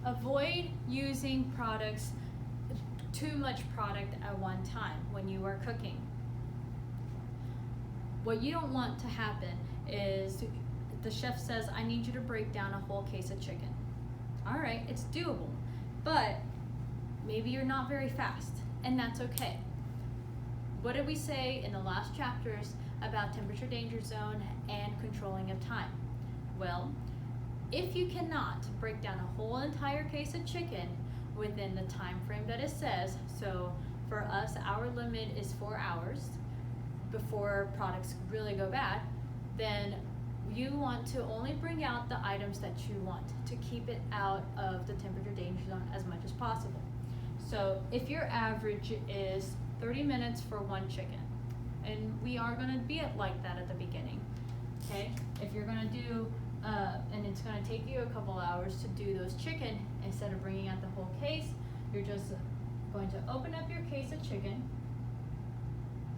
avoid using products, too much product at one time when you are cooking. What you don't want to happen is the chef says, I need you to break down a whole case of chicken. All right, it's doable, but maybe you're not very fast, and that's okay. What did we say in the last chapters about temperature danger zone and controlling of time? Well, if you cannot break down a whole entire case of chicken within the time frame that it says, so for us, our limit is 4 hours before products really go bad, then you want to only bring out the items that you want to keep it out of the temperature danger zone as much as possible. So if your average is 30 minutes for one chicken, and we are going to be like that at the beginning, okay? If you're going to do, and it's going to take you a couple hours to do those chicken, instead of bringing out the whole case, you're just going to open up your case of chicken,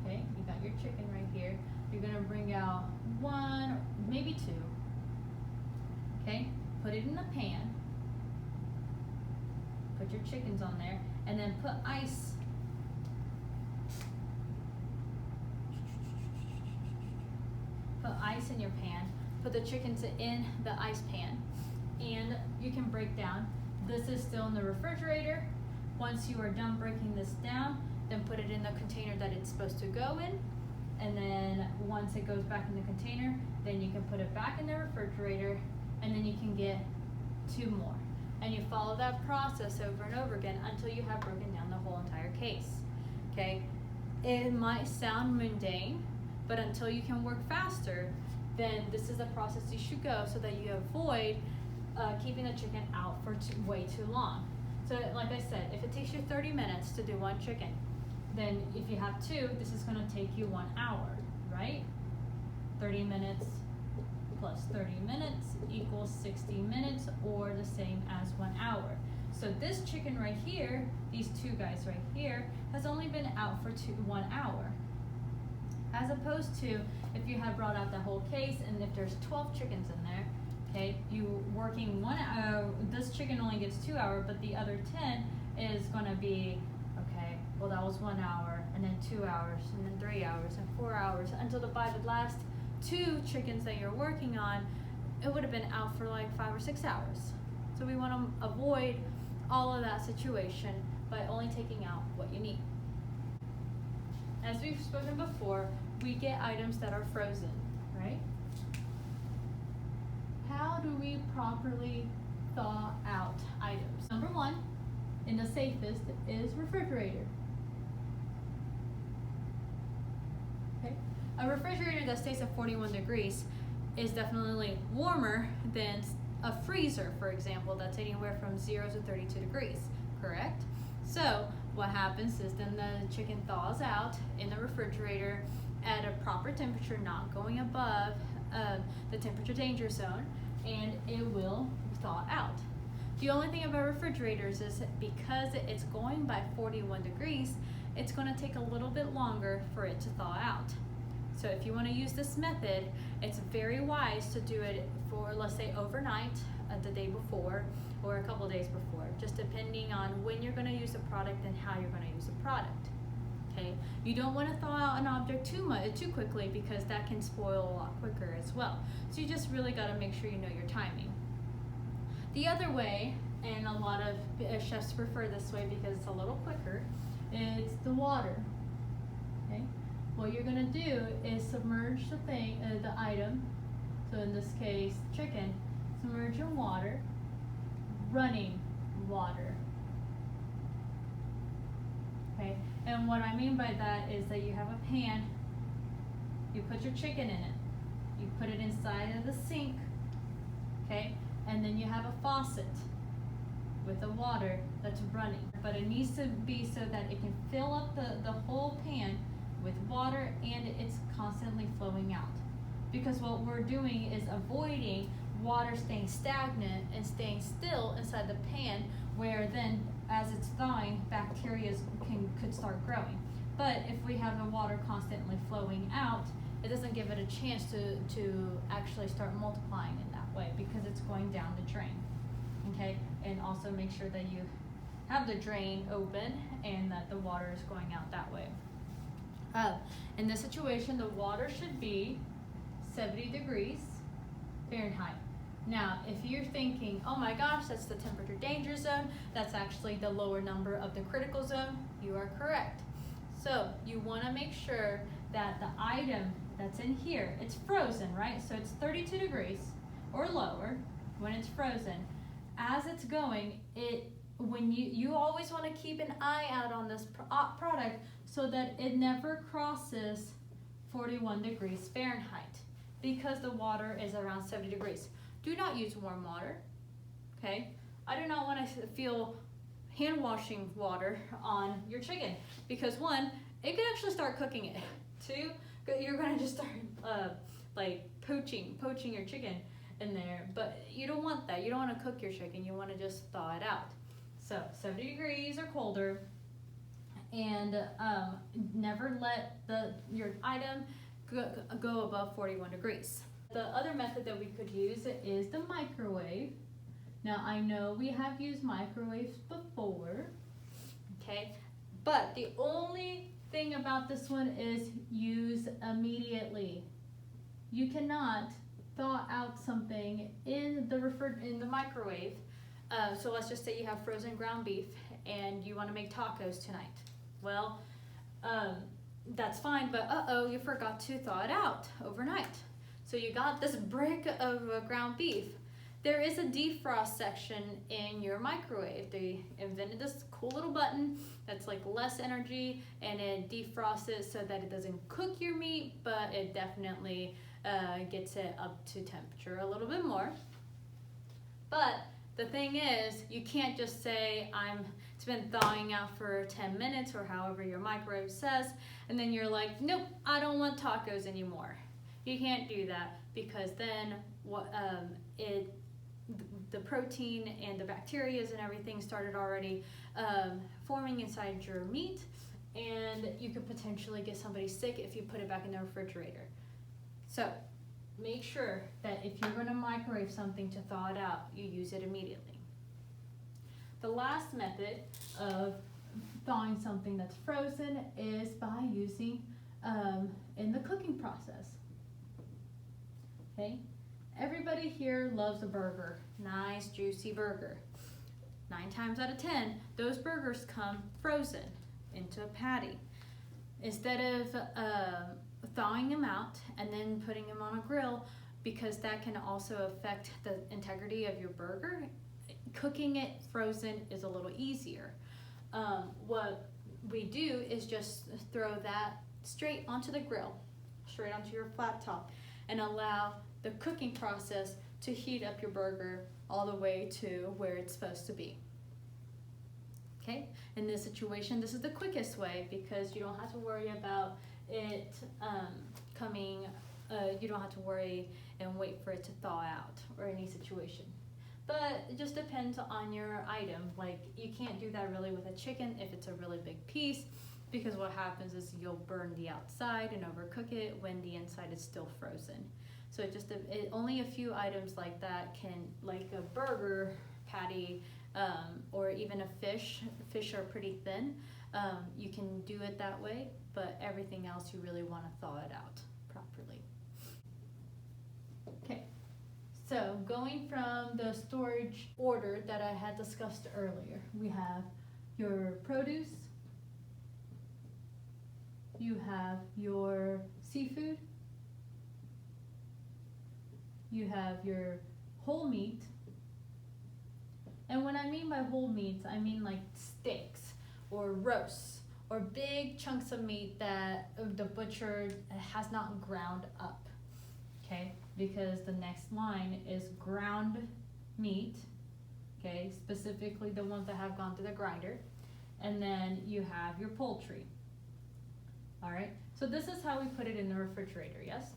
okay? You got your chicken right here. You're going to bring out one, maybe two, okay? Put it in the pan, put your chickens on there, and then put ice. Put ice in your pan, put the chickens in the ice pan, and you can break down. This is still in the refrigerator. Once you are done breaking this down, then put it in the container that it's supposed to go in, and then once it goes back in the container, then you can put it back in the refrigerator, and then you can get 2 more. And you follow that process over and over again until you have broken down the whole entire case, okay? It might sound mundane, but until you can work faster, then this is the process you should go so that you avoid keeping the chicken out for way too long. So like I said, if it takes you 30 minutes to do one chicken, then if you have 2, this is going to take you 1 hour, right? 30 minutes plus 30 minutes equals 60 minutes, or the same as 1 hour. So this chicken right here, these 2 guys right here, has only been out for 1 hour. As opposed to if you have brought out the whole case, and if there's 12 chickens in there, okay, you working 1 hour, this chicken only gets 2 hours, but the other 10 is gonna be, okay, well that was 1 hour, and then 2 hours, and then 3 hours, and 4 hours, until by the last 2 chickens that you're working on, it would have been out for like 5 or 6 hours. So we want to avoid all of that situation by only taking out what you need. As we've spoken before, we get items that are frozen, right? How do we properly thaw out items? Number 1, and the safest, is refrigerator. Okay? A refrigerator that stays at 41 degrees is definitely warmer than a freezer, for example, that's anywhere from 0 to 32 degrees, correct? So what happens is then the chicken thaws out in the refrigerator at a proper temperature, not going above the temperature danger zone, and it will thaw out. The only thing about refrigerators is because it's going by 41 degrees, it's going to take a little bit longer for it to thaw out. So if you want to use this method, it's very wise to do it for, let's say, overnight, the day before, or a couple days before, just depending on when you're going to use the product and how you're going to use the product. Okay, you don't want to thaw out an object too quickly, because that can spoil a lot quicker as well. So you just really got to make sure you know your timing. The other way, and a lot of chefs prefer this way because it's a little quicker, is the water. Okay, what you're going to do is submerge the item. So in this case, chicken, submerge in water, running water. Okay, and what I mean by that is that you have a pan, you put your chicken in it, you put it inside of the sink, okay, and then you have a faucet with the water that's running. But it needs to be so that it can fill up the whole pan with water and it's constantly flowing out. Because what we're doing is avoiding water staying stagnant and staying still inside the pan, where then as it's thawing, bacteria could start growing. But if we have the water constantly flowing out, it doesn't give it a chance to actually start multiplying in that way, because it's going down the drain. okay? And also make sure that you have the drain open and that the water is going out that way. In this situation, the water should be 70 degrees Fahrenheit. Now, if you're thinking, oh my gosh, that's the temperature danger zone, that's actually the lower number of the critical zone, you are correct. So you want to make sure that the item that's in here, it's frozen, right? So it's 32 degrees or lower when it's frozen. As it's going, when you always want to keep an eye out on this product so that it never crosses 41 degrees Fahrenheit, because the water is around 70 degrees. Do not use warm water, okay? I do not want to feel hand washing water on your chicken, because one, it could actually start cooking it. Two, you're gonna just start like poaching your chicken in there, but you don't want that. You don't want to cook your chicken, you want to just thaw it out. So 70 degrees or colder, and never let your item go above 41 degrees. The other method that we could use is the microwave. Now I know we have used microwaves before, okay? But the only thing about this one is use immediately. You cannot thaw out something in the microwave. So let's just say you have frozen ground beef and you want to make tacos tonight. Well, that's fine, but you forgot to thaw it out overnight. So you got this brick of ground beef. There is a defrost section in your microwave. They invented this cool little button that's like less energy, and it defrosts it so that it doesn't cook your meat, but it definitely gets it up to temperature a little bit more. But the thing is, you can't just say, it's been thawing out for 10 minutes or however your microwave says, and then you're like, nope, I don't want tacos anymore. You can't do that, because then the protein and the bacteria and everything started already forming inside your meat, and you could potentially get somebody sick if you put it back in the refrigerator. So make sure that if you're going to microwave something to thaw it out, you use it immediately. The last method of thawing something that's frozen is by using in the cooking process. Okay, everybody here loves a burger, nice juicy burger. 9 times out of 10, those burgers come frozen into a patty. Instead of thawing them out and then putting them on a grill, because that can also affect the integrity of your burger, cooking it frozen is a little easier. What we do is just throw that straight onto the grill, straight onto your flat top, and allow the cooking process to heat up your burger all the way to where it's supposed to be. Okay, in this situation, this is the quickest way, because you don't have to worry about it you don't have to worry and wait for it to thaw out or any situation. But it just depends on your item. Like, you can't do that really with a chicken if it's a really big piece, because what happens is you'll burn the outside and overcook it when the inside is still frozen. So only a few items like that can, like a burger patty, or even a fish. Fish are pretty thin. You can do it that way, but everything else you really want to thaw it out properly. Okay, so going from the storage order that I had discussed earlier, we have your produce, you have your seafood, you have your whole meat. And when I mean by whole meats, I mean like steaks or roasts or big chunks of meat that the butcher has not ground up, okay? Because the next line is ground meat, okay? Specifically the ones that have gone through the grinder. And then you have your poultry, all right? So this is how we put it in the refrigerator, yes?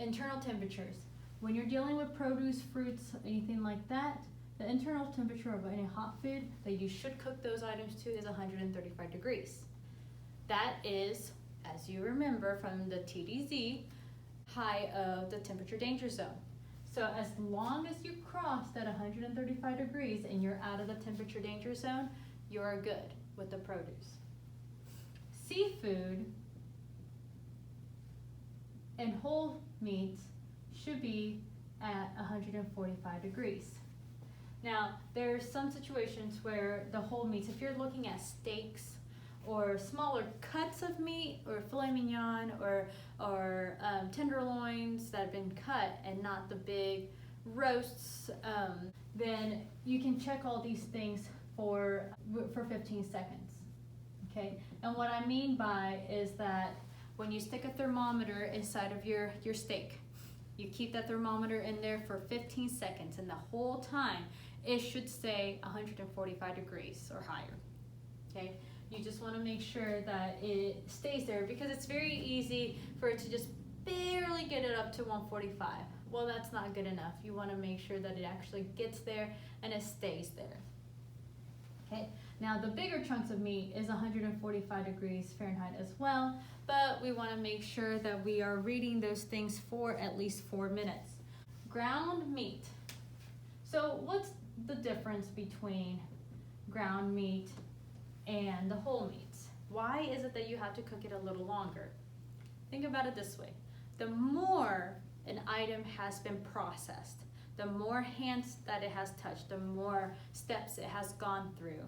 Internal temperatures. When you're dealing with produce, fruits, anything like that, the internal temperature of any hot food that you should cook those items to is 135 degrees. That is, as you remember from the TDZ, high of the temperature danger zone. So as long as you cross that 135 degrees and you're out of the temperature danger zone, you're good with the produce. Seafood and whole meats should be at 145 degrees. Now, there's some situations where the whole meats, if you're looking at steaks or smaller cuts of meat or filet mignon or tenderloins that have been cut and not the big roasts, then you can check all these things for 15 seconds, okay? And what I mean by is that when you stick a thermometer inside of your steak, you keep that thermometer in there for 15 seconds, and the whole time it should stay 145 degrees or higher, okay? You just want to make sure that it stays there, because it's very easy for it to just barely get it up to 145. Well, that's not good enough. You want to make sure that it actually gets there and it stays there. Okay, now the bigger chunks of meat is 145 degrees Fahrenheit as well, but we want to make sure that we are reading those things for at least 4 minutes. Ground meat. So what's the difference between ground meat and the whole meats? Why is it that you have to cook it a little longer? Think about it this way. The more an item has been processed, the more hands that it has touched, the more steps it has gone through,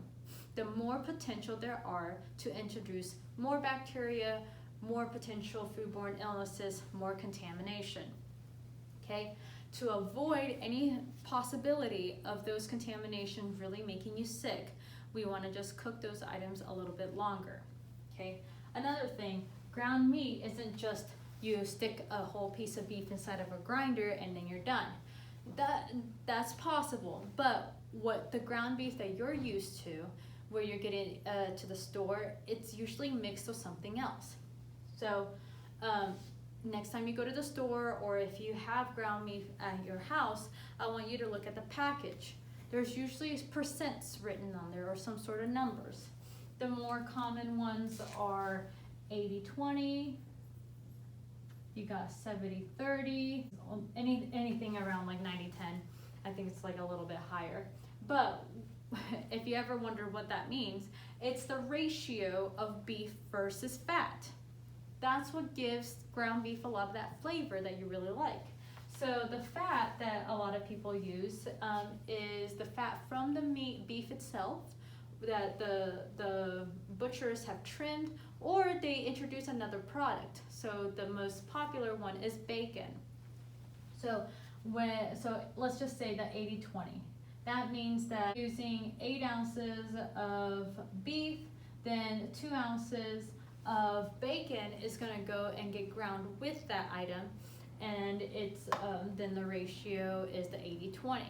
the more potential there are to introduce more bacteria, more potential foodborne illnesses, more contamination. Okay? To avoid any possibility of those contaminations really making you sick, we want to just cook those items a little bit longer. Okay? Another thing, ground meat isn't just you stick a whole piece of beef inside of a grinder and then you're done. That's possible, but what the ground beef that you're used to, where you're getting to the store, it's usually mixed with something else. So next time you go to the store, or if you have ground beef at your house, I want you to look at the package. There's usually percents written on there or some sort of numbers. The more common ones are 80-20, you got 70-30, anything around like 90-10. I think it's like a little bit higher. But if you ever wonder what that means, it's the ratio of beef versus fat. That's what gives ground beef a lot of that flavor that you really like. So the fat that a lot of people use is the fat from the beef itself that the butchers have trimmed, or they introduce another product. So the most popular one is bacon. So let's just say that 80-20. That means that using 8 ounces of beef, then 2 ounces of bacon is going to go and get ground with that item, and it's then the ratio is the 80-20.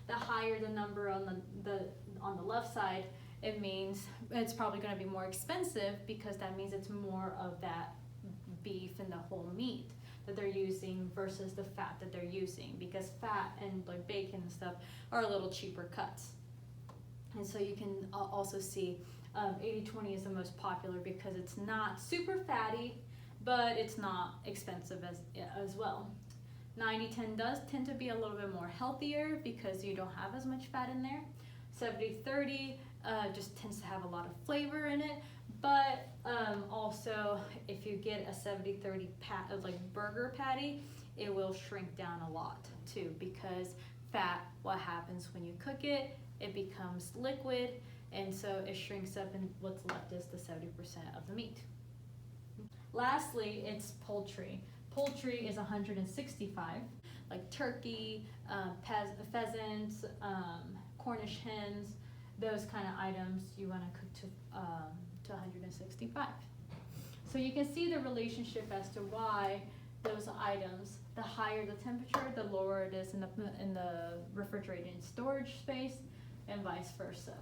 The higher the number on the left side, it means it's probably going to be more expensive, because that means it's more of that beef and the whole meat that they're using versus the fat that they're using, because fat and like bacon and stuff are a little cheaper cuts. And so you can also see 80-20 is the most popular because it's not super fatty, but it's not expensive as well. 90-10 does tend to be a little bit more healthier because you don't have as much fat in there. 70-30 just tends to have a lot of flavor in it, but also if you get a 70-30 like burger patty, it will shrink down a lot too, because fat, what happens when you cook it, it becomes liquid, and so it shrinks up, and what's left is the 70% of the meat. Lastly, it's poultry. Poultry is 165, like turkey, pheasants, Cornish hens, those kind of items you want to cook to 165. So you can see the relationship as to why those items, the higher the temperature, the lower it is in the refrigerated storage space, and vice versa.